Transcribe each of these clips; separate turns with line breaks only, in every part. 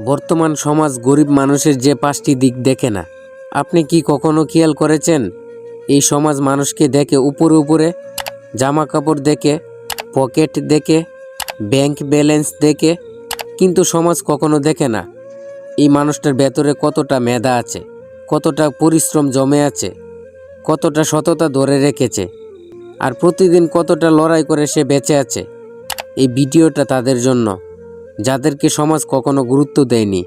বর্তমান সমাজ গরিব মানুষের যে 5টি দিক দেখে না। আপনি কি কখনো খেয়াল করেছেন? এই সমাজ মানুষকে দেখে উপরে উপরে, জামা কাপড় দেখে, পকেট দেখে, ব্যাংক ব্যালেন্স দেখে, কিন্তু সমাজ কখনো দেখে না এই মানুষটার ভেতরে কতটা মেধা আছে, কতটা পরিশ্রম জমে আছে, কতটা সততা ধরে রেখেছে, আর প্রতিদিন কতটা লড়াই করে সে বেঁচে আছে। এই ভিডিওটা তাদের জন্য, যাদেরকে সমাজ কখনো গুরুত্ব দেয়নি,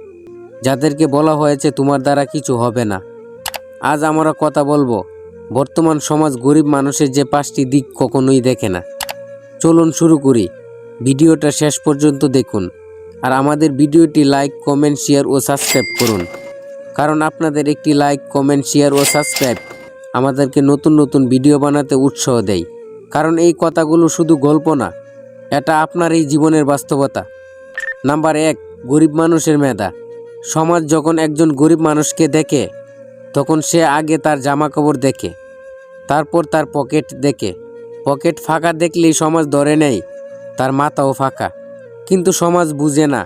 যাদেরকে বলা হয়েছে তোমার দ্বারা কিছু হবে না। আজ আমরা কথা বলবো বর্তমান সমাজ গরিব মানুষের যে 5টি দিক কখনোই দেখে না। চলুন শুরু করি, ভিডিওটা শেষ পর্যন্ত দেখুন। আর আমাদের ভিডিওটি লাইক, কমেন্ট, শেয়ার ও সাবস্ক্রাইব করুন, কারণ আপনাদের একটি লাইক, কমেন্ট, শেয়ার ও সাবস্ক্রাইব আমাদেরকে নতুন নতুন ভিডিও বানাতে উৎসাহ দেয়। কারণ এই কথাগুলো শুধু গল্প না, এটা আপনার এই জীবনের বাস্তবতা। নাম্বার 1, গরিব মানুষের মেধা। সমাজ যখন একজন গরিব মানুষকে দেখে, তখন সে আগে তার জামা কাপড় দেখে, তারপর তার পকেট দেখে। পকেট ফাঁকা দেখলেই সমাজ ধরে নেয় তার মাথাও ফাঁকা। কিন্তু সমাজ বুঝে না,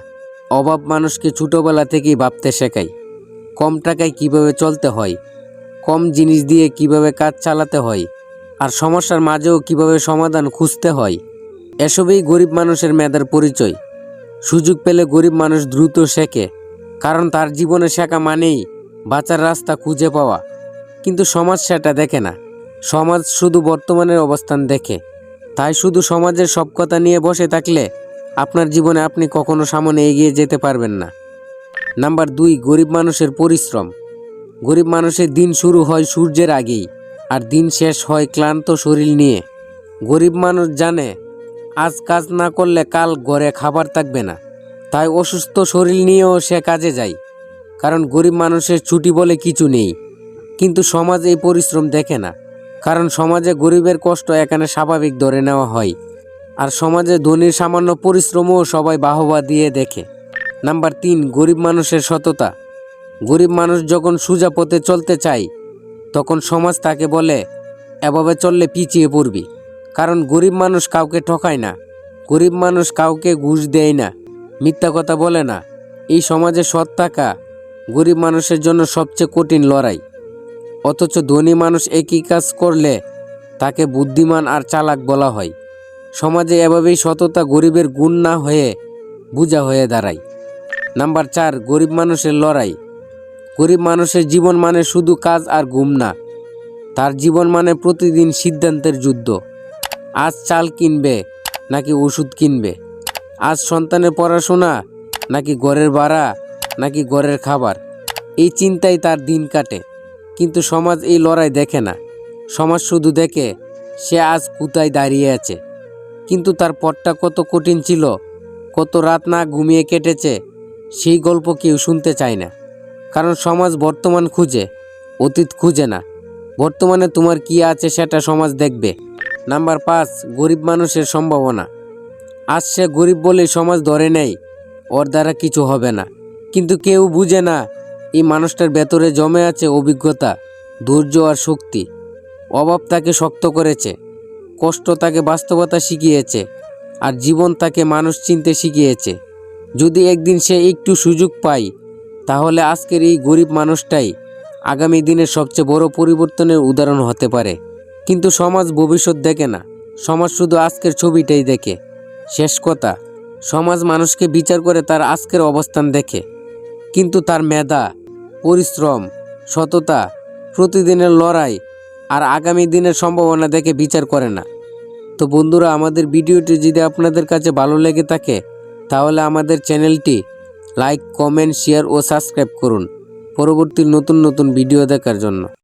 অভাব মানুষকে ছোটোবেলা থেকেই ভাবতে শেখায় কম টাকায় কিভাবে চলতে হয়, কম জিনিস দিয়ে কিভাবে কাজ চালাতে হয়, আর সমস্যার মাঝেও কিভাবে সমাধান খুঁজতে হয়। এসবই গরিব মানুষের মেধার পরিচয়। সুযোগ পেলে গরিব মানুষ দ্রুত শেখে, কারণ তার জীবনে শেখা মানেই বাঁচার রাস্তা খুঁজে পাওয়া। কিন্তু সমাজ সেটা দেখে না। সমাজ শুধু বর্তমানের অবস্থান দেখে। তাই শুধু সমাজের সব কথা নিয়ে বসে থাকলে আপনার জীবনে আপনি কখনো সামনে এগিয়ে যেতে পারবেন না। নাম্বার 2, গরিব মানুষের পরিশ্রম। গরিব মানুষের দিন শুরু হয় সূর্যের আগেই, আর দিন শেষ হয় ক্লান্ত শরীর নিয়ে। গরিব মানুষ জানে আজ কাজ না করলে কাল ঘরে খাবার থাকবে না, তাই অসুস্থ শরীর নিয়েও সে কাজে যায়। কারণ গরিব মানুষের ছুটি বলে কিছু নেই। কিন্তু সমাজ এই পরিশ্রম দেখে না, কারণ সমাজে গরিবের কষ্ট এখানে স্বাভাবিক ধরে নেওয়া হয়, আর সমাজে ধনীর সামান্য পরিশ্রমও সবাই বাহবা দিয়ে দেখে। নাম্বার 3, গরিব মানুষের সততা। গরিব মানুষ যখন সোজা পথে চলতে চায়, তখন সমাজ তাকে বলে এভাবে চললে পিছিয়ে পড়বি। কারণ গরিব মানুষ কাউকে ঠকায় না, গরিব মানুষ কাউকে ঘুষ দেয় না, মিথ্যা কথা বলে না। এই সমাজে সৎ থাকা গরিব মানুষের জন্য সবচেয়ে কঠিন লড়াই। অথচ ধনী মানুষ একই কাজ করলে তাকে বুদ্ধিমান আর চালাক বলা হয়। সমাজে এভাবেই সততা গরিবের গুণ না হয়ে বোঝা হয়ে দাঁড়ায়। নাম্বার 4, গরিব মানুষের লড়াই। গরিব মানুষের জীবন মানে শুধু কাজ আর ঘুম না, তার জীবন মানে প্রতিদিন সিদ্ধান্তের যুদ্ধ। আজ চাল কিনবে নাকি ওষুধ কিনবে, আজ সন্তানের পড়াশোনা নাকি ঘরের ভাড়া নাকি ঘরের খাবার, এই চিন্তায় তার দিন কাটে। কিন্তু সমাজ এই লড়াই দেখে না। সমাজ শুধু দেখে সে আজ কোথায় দাঁড়িয়ে আছে, কিন্তু তার পথটা কত কঠিন ছিল, কত রাত না ঘুমিয়ে কেটেছে, সেই গল্প কেউ শুনতে চায় না। কারণ সমাজ বর্তমান খুঁজে, অতীত খুঁজে না। বর্তমানে তোমার কি আছে সেটা সমাজ দেখবে। নাম্বার 5, গরিব মানুষের সম্ভাবনা। আজ সে গরিব বলেই সমাজ ধরে নেয় ওর দ্বারা কিছু হবে না। কিন্তু কেউ বুঝে না এই মানুষটার ভেতরে জমে আছে অভিজ্ঞতা, ধৈর্য আর শক্তি। অভাব তাকে শক্ত করেছে, কষ্ট তাকে বাস্তবতা শিখিয়েছে, আর জীবন তাকে মানুষ চিনতে শিখিয়েছে। যদি একদিন সে একটু সুযোগ পায়, তাহলে আজকের এই গরিব মানুষটাই আগামী দিনের সবচেয়ে বড় পরিবর্তনের উদাহরণ হতে পারে। কিন্তু সমাজ ভবিষ্যৎ দেখে না, সমাজ শুধু আজকের ছবিটাই দেখে। শেষ কথা, সমাজ মানুষকে বিচার করে তার আজকের অবস্থান দেখে, কিন্তু তার মেধা, পরিশ্রম, সততা, প্রতিদিনের লড়াই আর আগামী দিনের সম্ভাবনা দেখে বিচার করে না। তো বন্ধুরা, আমাদের ভিডিওটি যদি আপনাদের কাছে ভালো লেগে থাকে, তাহলে আমাদের চ্যানেলটি লাইক, কমেন্ট, শেয়ার ও সাবস্ক্রাইব করুন পরবর্তী নতুন নতুন ভিডিও দেখার জন্য।